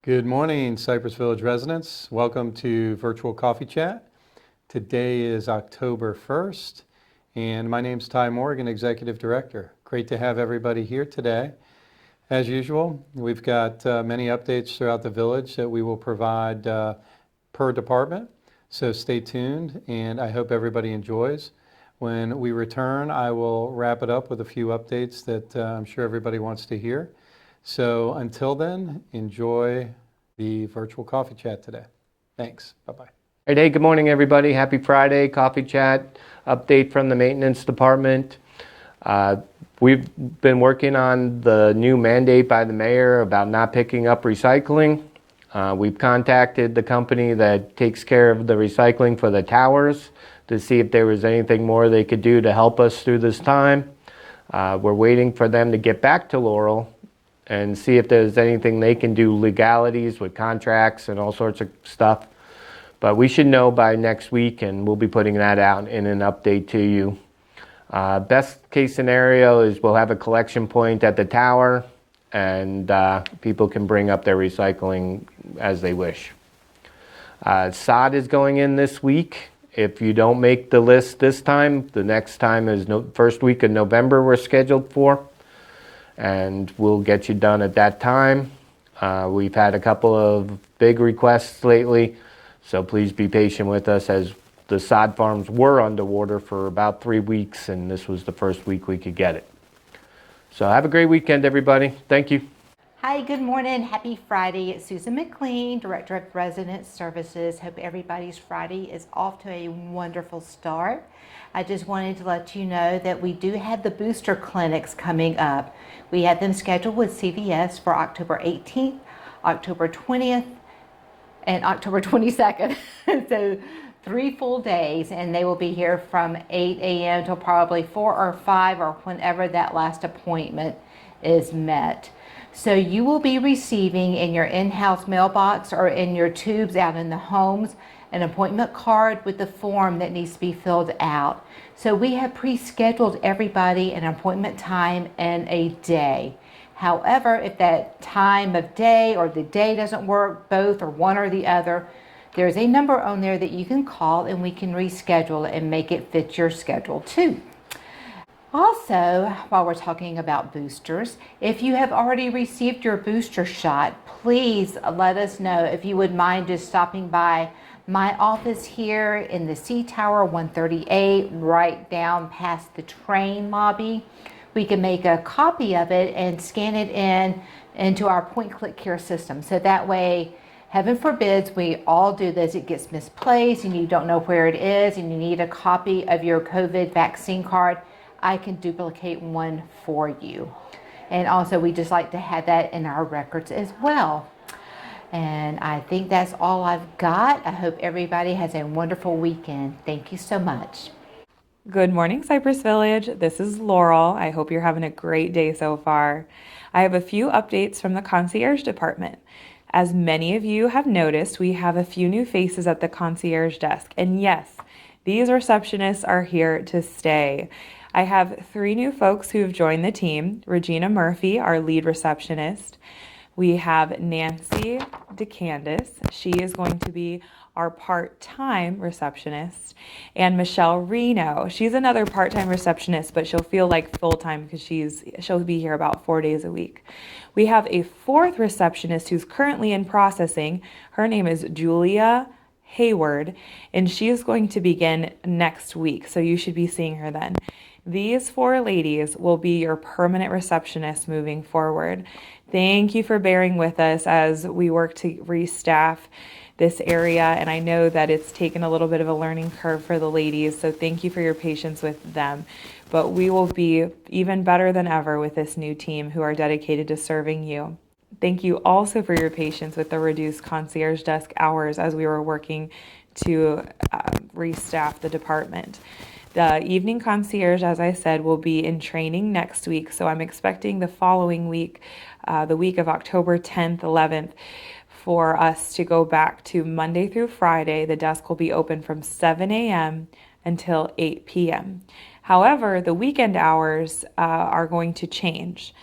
Good morning, Cypress Village residents. Welcome to Virtual Coffee Chat. Today is October 1st, and my name's Ty Morgan, Executive Director. Great to have everybody here today. As usual, we've got many updates throughout the village that we will provide per department, so stay tuned, and I hope everybody enjoys. When we return, I will wrap it up with a few updates that I'm sure everybody wants to hear. So until then, enjoy the virtual coffee chat today. Thanks. Bye-bye. Hey, good morning, everybody. Happy Friday. Coffee chat update from the maintenance department. We've been working on the new mandate by the mayor about not picking up recycling. We've contacted the company that takes care of the recycling for the towers to see if there was anything more they could do to help us through this time. We're waiting for them to get back to Laurel and see if there's anything they can do, legalities with contracts and all sorts of stuff. But we should know by next week, and we'll be putting that out in an update to you. Best case scenario is we'll have a collection point at the tower, and people can bring up their recycling as they wish. sod is going in this week. If you don't make the list this time, the next time is first week of November we're scheduled for, and we'll get you done at that time. We've had a couple of big requests lately, so please be patient with us as the sod farms were underwater for about 3 weeks, and this was the first week we could get it. So have a great weekend, everybody. Thank you. Hi, good morning. Happy Friday. It's Susan McLean, Director of Resident Services. Hope everybody's Friday is off to a wonderful start. I just wanted to let you know that we do have the booster clinics coming up. We have them scheduled with CVS for October 18th, October 20th, and October 22nd. So 3 full days, and they will be here from 8 a.m. till probably 4 or 5 or whenever that last appointment is met. So you will be receiving in your in-house mailbox or in your tubes out in the homes an appointment card with the form that needs to be filled out. So we have pre-scheduled everybody an appointment time and a day. However, if that time of day or the day doesn't work, both or one or the other, there's a number on there that you can call and we can reschedule and make it fit your schedule too. Also, while we're talking about boosters, if you have already received your booster shot, please let us know if you would mind just stopping by my office here in the C Tower 138, right down past the train lobby. We can make a copy of it and scan it into our point-click care system. So that way, heaven forbids we all do this, it gets misplaced and you don't know where it is and you need a copy of your COVID vaccine card, I can duplicate one for you. And also we just like to have that in our records as well. And I think that's all I've got. I hope everybody has a wonderful weekend. Thank you so much. Good morning, Cypress Village. This is Laurel. I hope you're having a great day so far. I have a few updates from the Concierge department. As many of you have noticed, we have a few new faces at the Concierge desk. And yes, these receptionists are here to stay. I have 3 new folks who have joined the team. Regina Murphy, our lead receptionist. We have Nancy DeCandis. She is going to be our part-time receptionist. And Michelle Reno. She's another part-time receptionist, but she'll feel like full-time because she'll be here about 4 days a week. We have a 4th receptionist who's currently in processing. Her name is Julia Hayward, and she is going to begin next week, so you should be seeing her then. These 4 ladies will be your permanent receptionists moving forward. Thank you for bearing with us as we work to restaff this area, and I know that it's taken a little bit of a learning curve for the ladies, so thank you for your patience with them. But we will be even better than ever with this new team who are dedicated to serving you. Thank you also for your patience with the reduced concierge desk hours as we were working to restaff the department. The evening concierge, as I said, will be in training next week, so I'm expecting the following week, the week of October 10th, 11th, for us to go back to Monday through Friday. The desk will be open from 7 a.m. until 8 p.m. However, the weekend hours are going to change.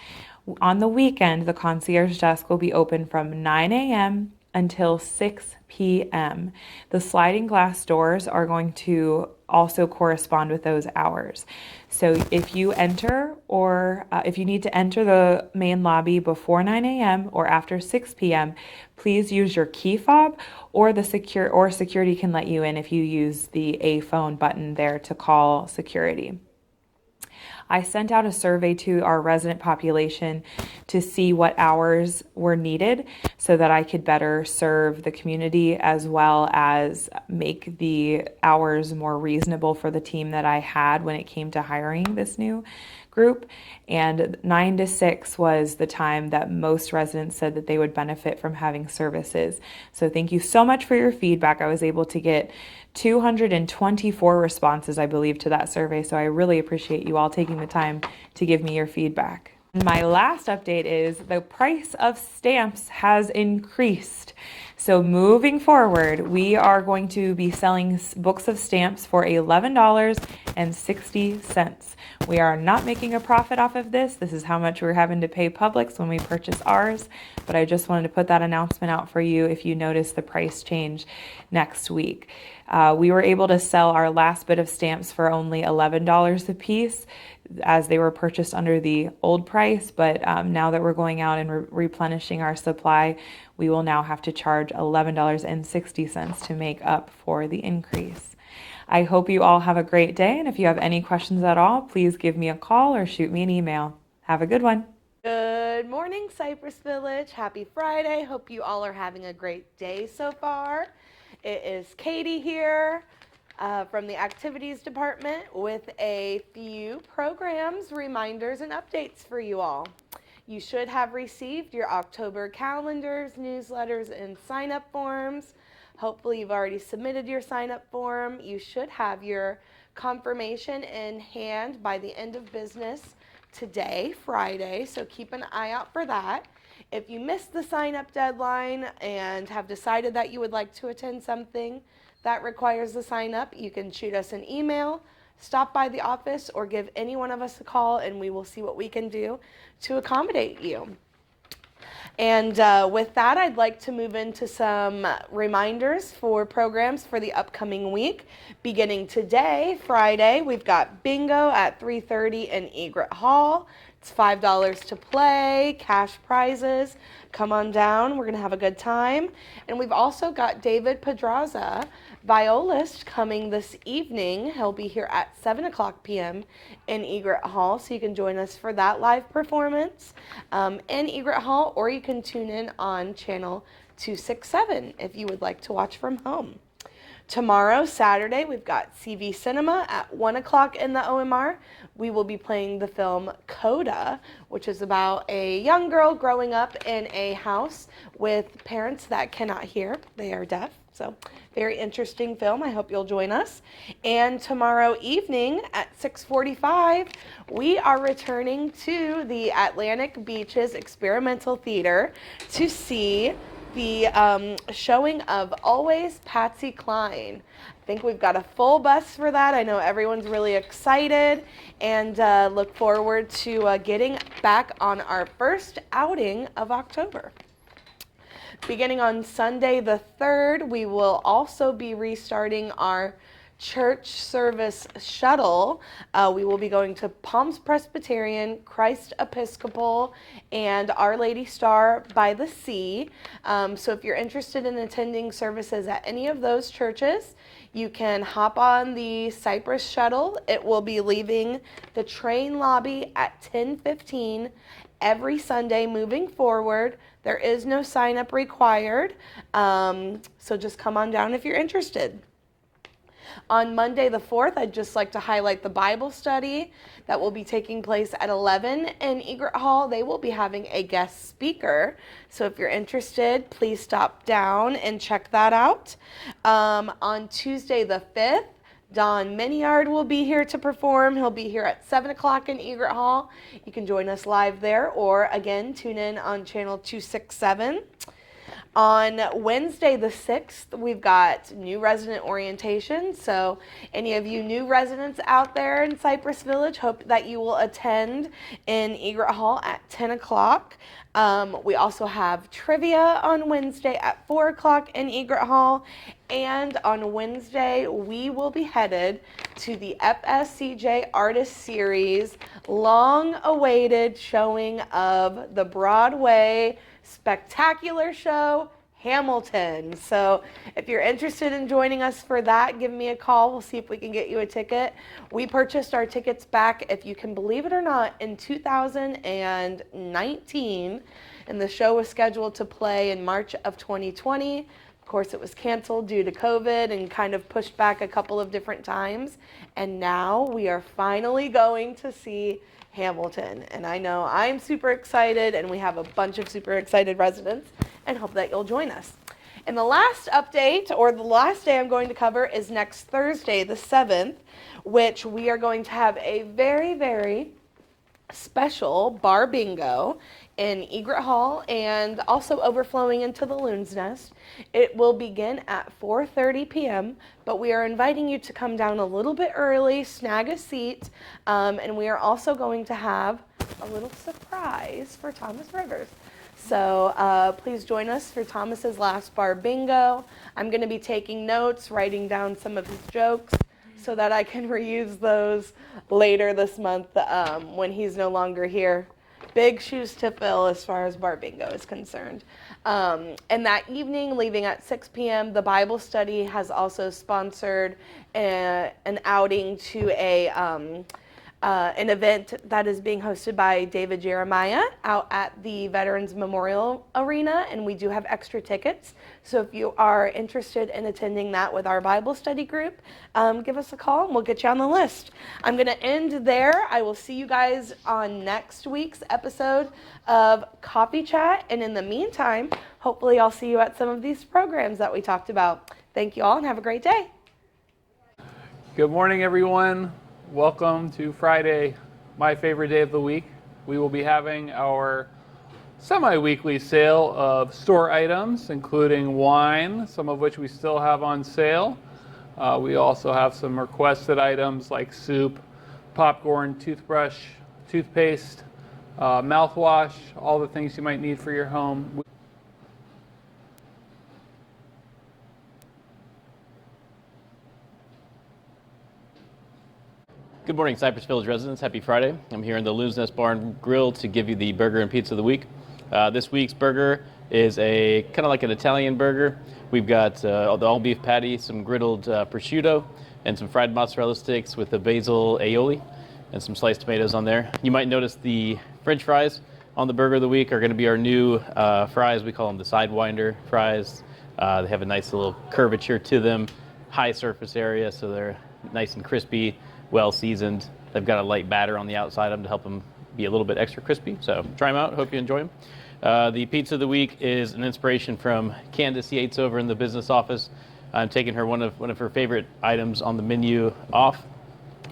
On the weekend, the concierge desk will be open from 9 a.m. until 6 p.m. The sliding glass doors are going to also correspond with those hours. So if you enter or if you need to enter the main lobby before 9 a.m. or after 6 p.m., please use your key fob, or security can let you in if you use the A phone button there to call security. I sent out a survey to our resident population to see what hours were needed so that I could better serve the community as well as make the hours more reasonable for the team that I had when it came to hiring this new group. And 9 to 6 was the time that most residents said that they would benefit from having services. So thank you so much for your feedback. I was able to get 224 responses, I believe, to that survey. So I really appreciate you all taking the time to give me your feedback. My last update is the price of stamps has increased. So moving forward, we are going to be selling books of stamps for $11.60. We are not making a profit off of this. This is how much we're having to pay Publix when we purchase ours. But I just wanted to put that announcement out for you if you notice the price change next week. We were able to sell our last bit of stamps for only $11 a piece, as they were purchased under the old price, but now that we're going out and replenishing our supply, we will now have to charge $11.60 to make up for the increase. I hope you all have a great day, and if you have any questions at all, please give me a call or shoot me an email. Have a good one. Good morning, Cypress Village. Happy Friday. Hope you all are having a great day so far. It is Katie here from the activities department with a few programs, reminders, and updates for you all. You should have received your October calendars, newsletters, and sign-up forms. Hopefully you've already submitted your sign-up form. You should have your confirmation in hand by the end of business today, Friday, so keep an eye out for that. If you missed the sign-up deadline and have decided that you would like to attend something that requires the sign-up, you can shoot us an email, stop by the office, or give any one of us a call, and we will see what we can do to accommodate you. And with that, I'd like to move into some reminders for programs for the upcoming week. Beginning today, Friday, we've got bingo at 3:30 in Egret Hall. It's $5 to play, cash prizes. Come on down. We're going to have a good time. And we've also got David Pedraza, violist, coming this evening. He'll be here at 7 o'clock p.m. in Egret Hall, so you can join us for that live performance in Egret Hall, or you can tune in on channel 267 if you would like to watch from home. Tomorrow, Saturday, we've got CV Cinema at 1 o'clock in the OMR. We will be playing the film Coda, which is about a young girl growing up in a house with parents that cannot hear. They are deaf. So, very interesting film. I hope you'll join us. And tomorrow evening at 6:45, we are returning to the Atlantic Beaches Experimental Theater to see the showing of Always Patsy Cline. I think we've got a full bus for that. I know everyone's really excited, and look forward to getting back on our first outing of October. Beginning on Sunday the 3rd, we will also be restarting our church service shuttle. We will be going to Palms Presbyterian, Christ Episcopal, and Our Lady Star by the Sea. So if you're interested in attending services at any of those churches, you can hop on the Cypress shuttle. It will be leaving the train lobby at 10:15 every Sunday moving forward. There is no sign up required, so just come on down if you're interested. On Monday the 4th, I'd just like to highlight the Bible study that will be taking place at 11 in Egret Hall. They will be having a guest speaker, so if you're interested, please stop down and check that out. On Tuesday the 5th, Don Miniard will be here to perform. He'll be here at 7 o'clock in Egret Hall. You can join us live there, or again, tune in on channel 267. On Wednesday the 6th, we've got new resident orientation. So any of you new residents out there in Cypress Village, hope that you will attend in Egret Hall at 10 o'clock. We also have trivia on Wednesday at 4 o'clock in Egret Hall. And on Wednesday, we will be headed to the FSCJ Artist Series long-awaited showing of the Broadway spectacular show, Hamilton. So if you're interested in joining us for that, give me a call. We'll see if we can get you a ticket. We purchased our tickets back, if you can believe it or not, in 2019, and the show was scheduled to play in March of 2020. Of course, it was canceled due to COVID and kind of pushed back a couple of different times. And now we are finally going to see Hamilton. And I know I'm super excited, and we have a bunch of super excited residents, and hope that you'll join us. And the last update, or the last day I'm going to cover, is next Thursday, the 7th, which we are going to have a very, very special bar bingo in Egret Hall and also overflowing into the Loon's Nest. It will begin at 4:30 p.m., but we are inviting you to come down a little bit early, snag a seat, and we are also going to have a little surprise for Thomas Rivers. So please join us for Thomas's last bar bingo. I'm going to be taking notes, writing down some of his jokes, so that I can reuse those later this month when he's no longer here. Big shoes to fill as far as bar bingo is concerned. And that evening, leaving at 6 p.m., the Bible study has also sponsored an outing to an event that is being hosted by David Jeremiah out at the Veterans Memorial Arena, and we do have extra tickets. So if you are interested in attending that with our Bible study group, give us a call and we'll get you on the list. I'm going to end there. I will see you guys on next week's episode of Coffee Chat, and in the meantime, hopefully I'll see you at some of these programs that we talked about. Thank you all and have a great day. Good morning, everyone. Welcome to Friday, my favorite day of the week. We will be having our semi-weekly sale of store items, including wine, some of which we still have on sale. We also have some requested items like soup, popcorn, toothbrush, toothpaste, mouthwash, all the things you might need for your home. Good morning, Cypress Village residents. Happy Friday. I'm here in the Loon's Nest Bar and Grill to give you the burger and pizza of the week. This week's burger is a kind of like an Italian burger. We've got the all-beef patty, some griddled prosciutto, and some fried mozzarella sticks with the basil aioli and some sliced tomatoes on there. You might notice the French fries on the burger of the week are going to be our new fries. We call them the Sidewinder fries. They have a nice little curvature to them, high surface area, so they're nice and crispy, well seasoned. They've got a light batter on the outside of them to help them be a little bit extra crispy. So try them out. Hope you enjoy them. The pizza of the week is an inspiration from Candace Yates over in the business office. I'm taking her one of her favorite items on the menu off,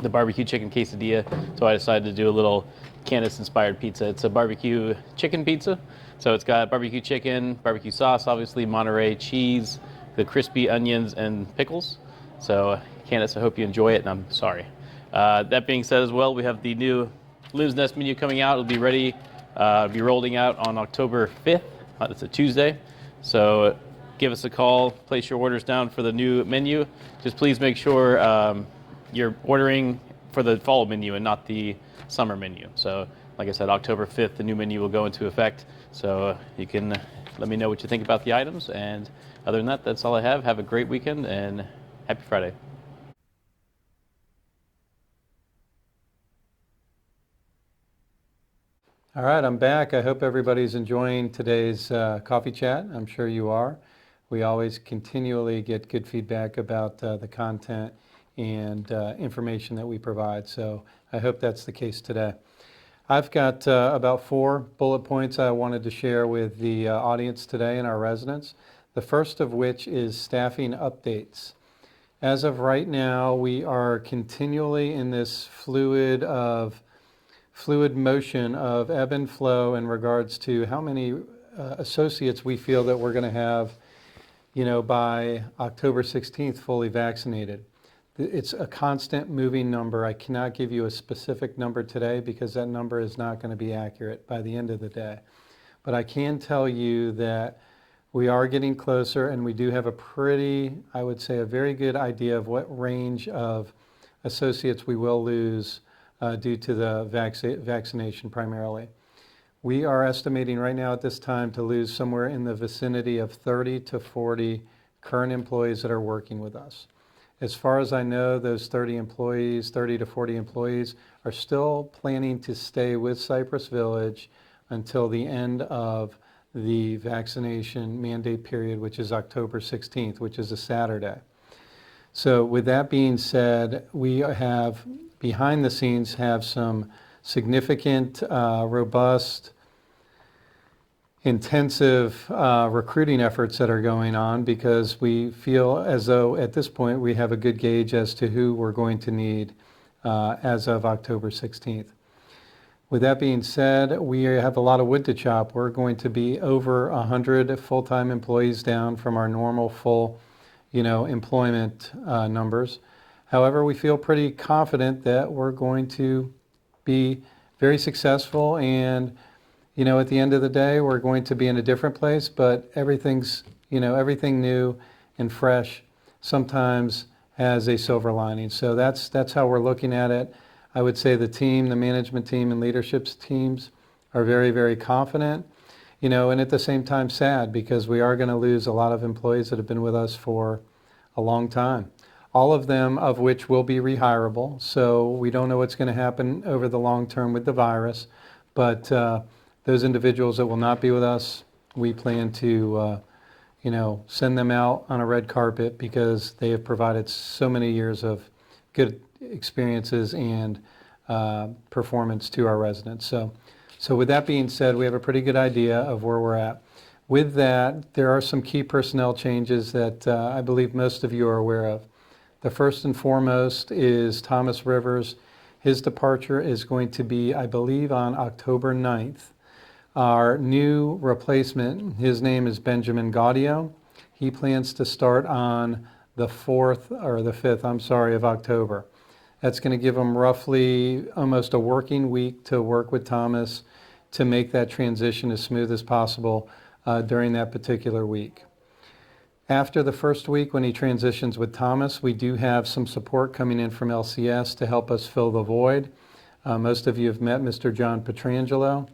the barbecue chicken quesadilla. So I decided to do a little Candace-inspired pizza. It's a barbecue chicken pizza. So it's got barbecue chicken, barbecue sauce, obviously Monterey cheese, the crispy onions, and pickles. So Candace, I hope you enjoy it, and I'm sorry. That being said as well, we have the new Loon's Nest menu coming out. It'll be ready, be rolling out on October 5th. It's a Tuesday. So give us a call, place your orders down for the new menu. Just please make sure you're ordering for the fall menu and not the summer menu. So like I said, October 5th, the new menu will go into effect. So you can let me know what you think about the items. And other than that, that's all I have. Have a great weekend and happy Friday. All right, I'm back. I hope everybody's enjoying today's coffee chat. I'm sure you are. We always continually get good feedback about the content and information that we provide, so I hope that's the case today. I've got about 4 bullet points I wanted to share with the audience today and our residents. The first of which is staffing updates. As of right now, we are continually in this fluid motion of ebb and flow in regards to how many associates we feel that we're going to have, by October 16th fully vaccinated. It's a constant moving number. I cannot give you a specific number today because that number is not going to be accurate by the end of the day. But I can tell you that we are getting closer, and we do have a pretty, I would say, a very good idea of what range of associates we will lose due to the vaccination primarily. We are estimating right now at this time to lose somewhere in the vicinity of 30 to 40 current employees that are working with us. As far as I know, those 30 to 40 employees are still planning to stay with Cypress Village until the end of the vaccination mandate period, which is October 16th, which is a Saturday. So with that being said, we have, behind the scenes, have some significant, robust, intensive recruiting efforts that are going on because we feel as though at this point we have a good gauge as to who we're going to need as of October 16th. With that being said, we have a lot of wood to chop. We're going to be over 100 full-time employees down from our normal full, employment numbers. However, we feel pretty confident that we're going to be very successful, and at the end of the day, we're going to be in a different place, but everything's, everything new and fresh sometimes has a silver lining. So that's how we're looking at it. I would say the management team and leadership teams are very, very confident, and at the same time sad because we are going to lose a lot of employees that have been with us for a long time. All of them of which will be rehirable, so we don't know what's going to happen over the long term with the virus, but those individuals that will not be with us, we plan to, send them out on a red carpet because they have provided so many years of good experiences and performance to our residents. So with that being said, we have a pretty good idea of where we're at. With that, there are some key personnel changes that I believe most of you are aware of. The first and foremost is Thomas Rivers. His departure is going to be, I believe, on October 9th. Our new replacement, his name is Benjamin Gaudio. He plans to start on the 5th of October. That's going to give him roughly almost a working week to work with Thomas to make that transition as smooth as possible during that particular week. After the first week, when he transitions with Thomas, we do have some support coming in from LCS to help us fill the void. Most of you have met Mr. John Petrangelo.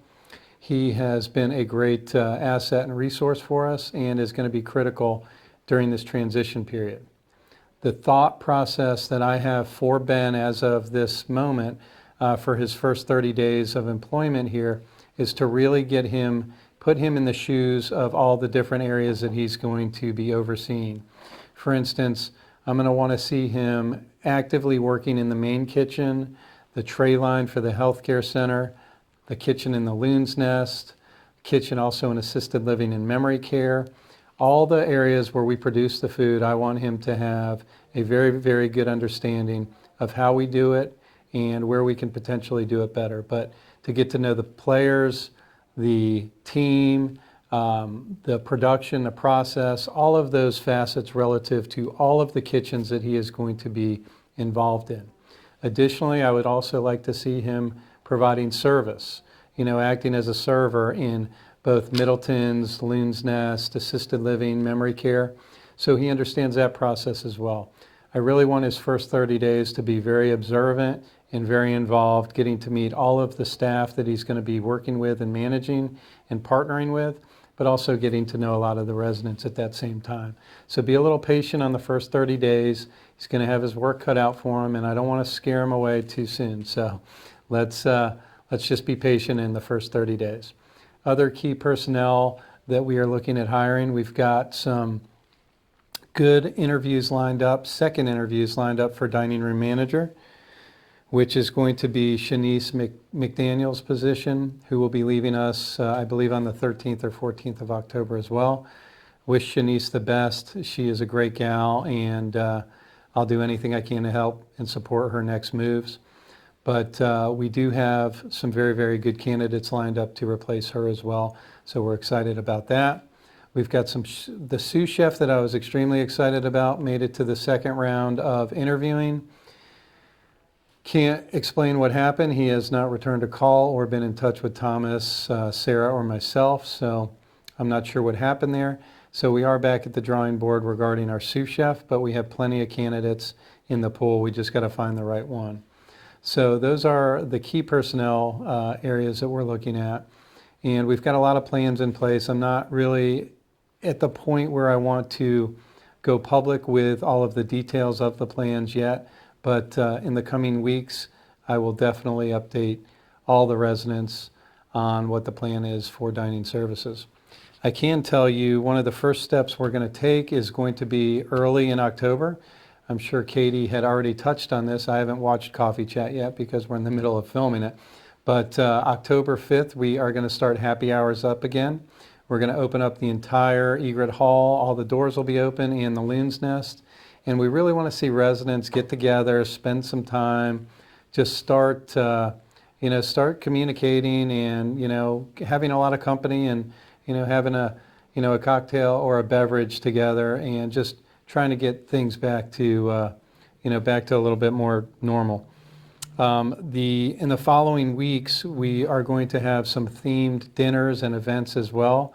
He has been a great asset and resource for us and is going to be critical during this transition period. The thought process that I have for Ben as of this moment for his first 30 days of employment here is to really put him in the shoes of all the different areas that he's going to be overseeing. For instance, I'm going to want to see him actively working in the main kitchen, the tray line for the healthcare center, the kitchen in the Loon's Nest, kitchen also in assisted living and memory care. All the areas where we produce the food, I want him to have a very, very good understanding of how we do it and where we can potentially do it better. But to get to know the players, the team, the production, the process, all of those facets relative to all of the kitchens that he is going to be involved in. Additionally, I would also like to see him providing service, acting as a server in both Middleton's, Loon's Nest, assisted living, memory care. So he understands that process as well. I really want his first 30 days to be very observant and very involved, getting to meet all of the staff that he's going to be working with and managing and partnering with, but also getting to know a lot of the residents at that same time. So be a little patient on the first 30 days. He's going to have his work cut out for him, and I don't want to scare him away too soon. So let's just be patient in the first 30 days. Other key personnel that we are looking at hiring, we've got some good interviews lined up, second interviews lined up for dining room manager, which is going to be Shanice McDaniel's position, who will be leaving us, I believe, on the 13th or 14th of October as well. Wish Shanice the best. She is a great gal, and I'll do anything I can to help and support her next moves. But we do have some very, very good candidates lined up to replace her as well. So we're excited about that. We've got the sous chef that I was extremely excited about made it to the second round of interviewing. Can't explain what happened. He has not returned a call or been in touch with Thomas, Sarah, or myself. So I'm not sure what happened there. So we are back at the drawing board regarding our sous chef, but we have plenty of candidates in the pool. We just got to find the right one. So those are the key personnel areas that we're looking at. And we've got a lot of plans in place. I'm not really at the point where I want to go public with all of the details of the plans yet, but in the coming weeks, I will definitely update all the residents on what the plan is for dining services. I can tell you one of the first steps we're going to take is going to be early in October. I'm sure Katie had already touched on this. I haven't watched Coffee Chat yet because we're in the middle of filming it. But October 5th, we are going to start happy hours up again. We're going to open up the entire egret hall. All the doors will be open and the loon's nest. And we really want to see residents get together, spend some time, just start communicating and, having a lot of company and, having a cocktail or a beverage together and just trying to get things back to, back to a little bit more normal. In the following weeks, we are going to have some themed dinners and events as well.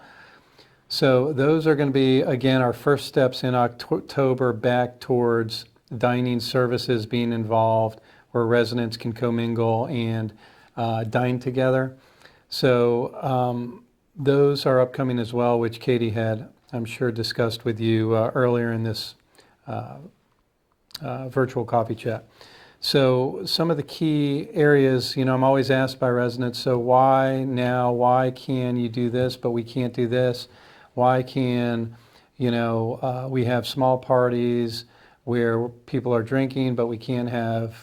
So those are going to be, again, our first steps in October back towards dining services being involved, where residents can commingle and dine together. So those are upcoming as well, which Katie had, I'm sure, discussed with you earlier in this virtual coffee chat. So some of the key areas, I'm always asked by residents, so why now? Why can you do this, but we can't do this? Why can, we have small parties where people are drinking, but we can't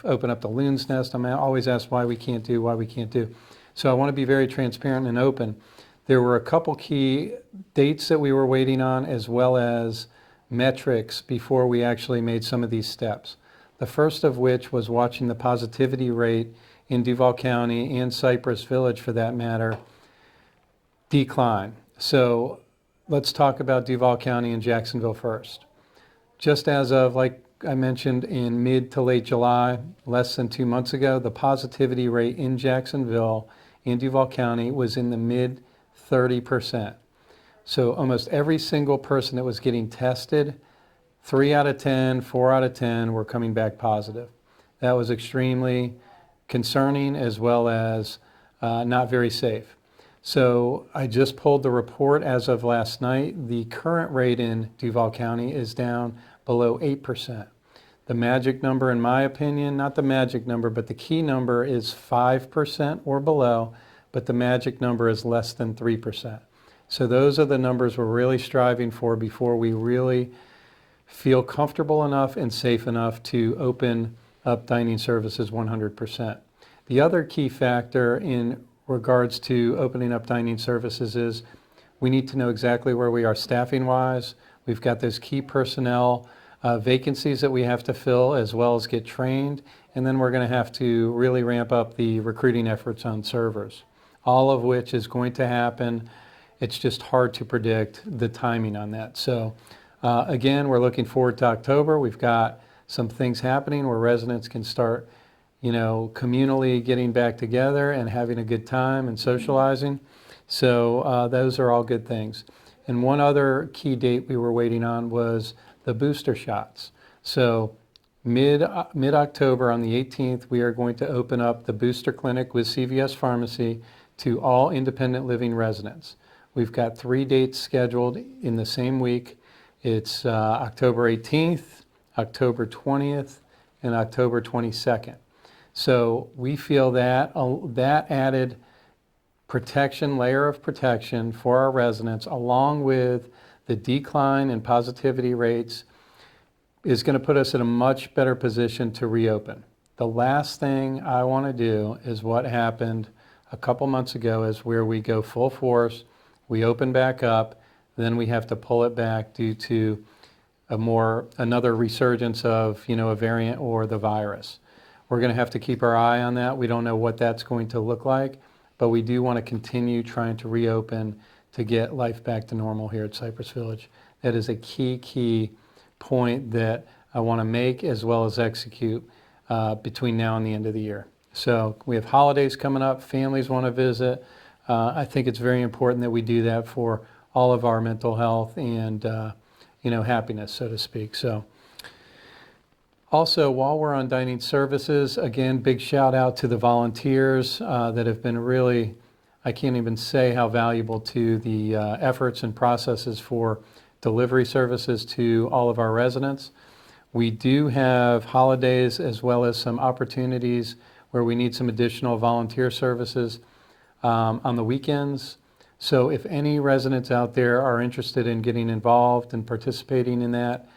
open up the loon's nest? I'm always asked why we can't do. So I want to be very transparent and open. There were a couple key dates that we were waiting on, as well as metrics before we actually made some of these steps. The first of which was watching the positivity rate in Duval County and Cypress Village, for that matter, decline. So let's talk about Duval County and Jacksonville first. Just as of, like I mentioned, in mid to late July, less than 2 months ago, the positivity rate in Jacksonville and Duval County was in the mid 30%. So almost every single person that was getting tested, 3 out of 10, 4 out of 10 were coming back positive. That was extremely concerning, as well as not very safe. So I just pulled the report as of last night. The current rate in Duval County is down below 8%. The magic number, in my opinion, not the magic number, but the key number is 5% or below, but the magic number is less than 3%. So those are the numbers we're really striving for before we really feel comfortable enough and safe enough to open up dining services 100%. The other key factor in regards to opening up dining services is we need to know exactly where we are staffing-wise. We've got those key personnel vacancies that we have to fill, as well as get trained, and then we're going to have to really ramp up the recruiting efforts on servers, all of which is going to happen. It's just hard to predict the timing on that. So again, we're looking forward to October. We've got some things happening where residents can start, communally getting back together and having a good time and socializing. So those are all good things. And one other key date we were waiting on was the booster shots. So mid-October on the 18th, we are going to open up the booster clinic with CVS Pharmacy to all independent living residents. We've got 3 dates scheduled in the same week. It's October 18th, October 20th, and October 22nd. So we feel that that added layer of protection for our residents, along with the decline in positivity rates, is going to put us in a much better position to reopen. The last thing I want to do is what happened a couple months ago, is where we go full force, we open back up, then we have to pull it back due to another resurgence of a variant or the virus. We're going to have to keep our eye on that. We don't know what that's going to look like, but we do want to continue trying to reopen to get life back to normal here at Cypress Village. That is a key point that I want to make as well as execute between now and the end of the year. So we have holidays coming up, families want to visit. I think it's very important that we do that for all of our mental health and happiness, so to speak. So also, while we're on dining services, again, big shout out to the volunteers that have been really, I can't even say how valuable to the efforts and processes for delivery services to all of our residents. We do have holidays as well as some opportunities where we need some additional volunteer services on the weekends. So if any residents out there are interested in getting involved and participating in that,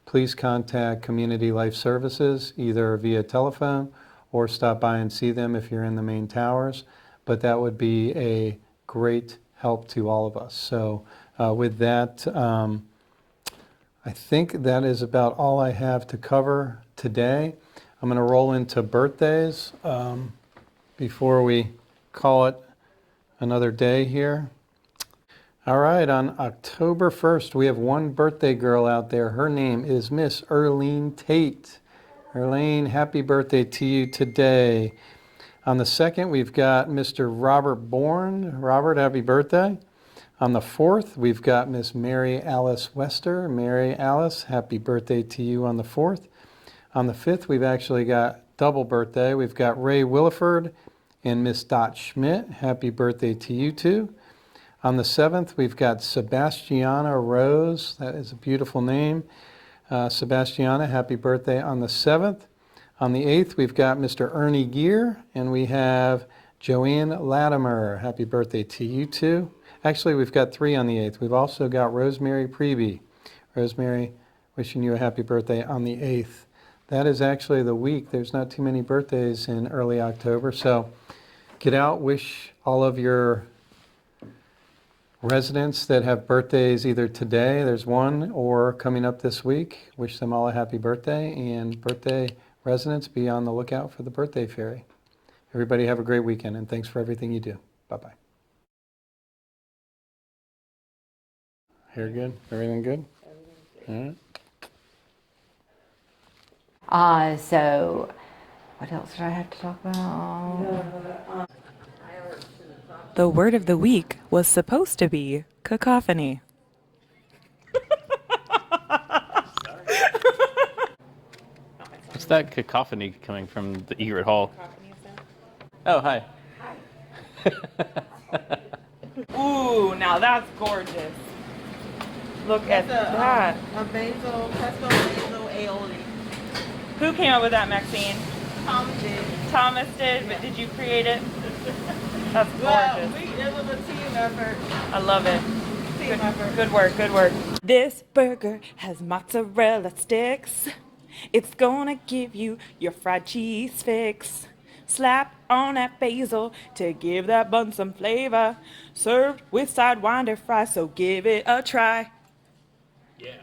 please contact Community Life Services either via telephone or stop by and see them if you're in the main towers. But that would be a great help to all of us. So with that, I think that is about all I have to cover today. I'm going to roll into birthdays before we call it another day here. All right, on October 1st, we have one birthday girl out there. Her name is Miss Erlene Tate. Erlene, happy birthday to you today. On the 2nd, we've got Mr. Robert Bourne. Robert, happy birthday. On the 4th, we've got Miss Mary Alice Wester. Mary Alice, happy birthday to you on the 4th. On the 5th, we've actually got double birthday. We've got Ray Williford and Miss Dot Schmidt. Happy birthday to you too. On the 7th, we've got Sebastiana Rose. That is a beautiful name. Sebastiana, happy birthday on the 7th. On the 8th, we've got Mr. Ernie Gear, and we have Joanne Latimer. Happy birthday to you too. Actually, we've got 3 on the 8th. We've also got Rosemary Preby. Rosemary, wishing you a happy birthday on the 8th. That is actually the week. There's not too many birthdays in early October, so get out, wish all of your residents that have birthdays either today, there's one, or coming up this week. Wish them all a happy birthday, and birthday residents, be on the lookout for the birthday fairy. Everybody have a great weekend, and thanks for everything you do. Bye-bye. Hair good? Everything good? All right. So what else did I have to talk about? The word of the week was supposed to be cacophony. What's that cacophony coming from the Egret Hall? Oh, hi. Ooh, now that's gorgeous. Look at that. A basil, pesto basil aioli. Who came up with that, Maxine? Thomas did. Thomas did, but did you create it? That's Well, gorgeous. it was a team effort. I love it. Team effort. Good work, good work. This burger has mozzarella sticks. It's gonna give you your fried cheese fix. Slap on that basil to give that bun some flavor. Served with sidewinder fries, so give it a try. Yeah.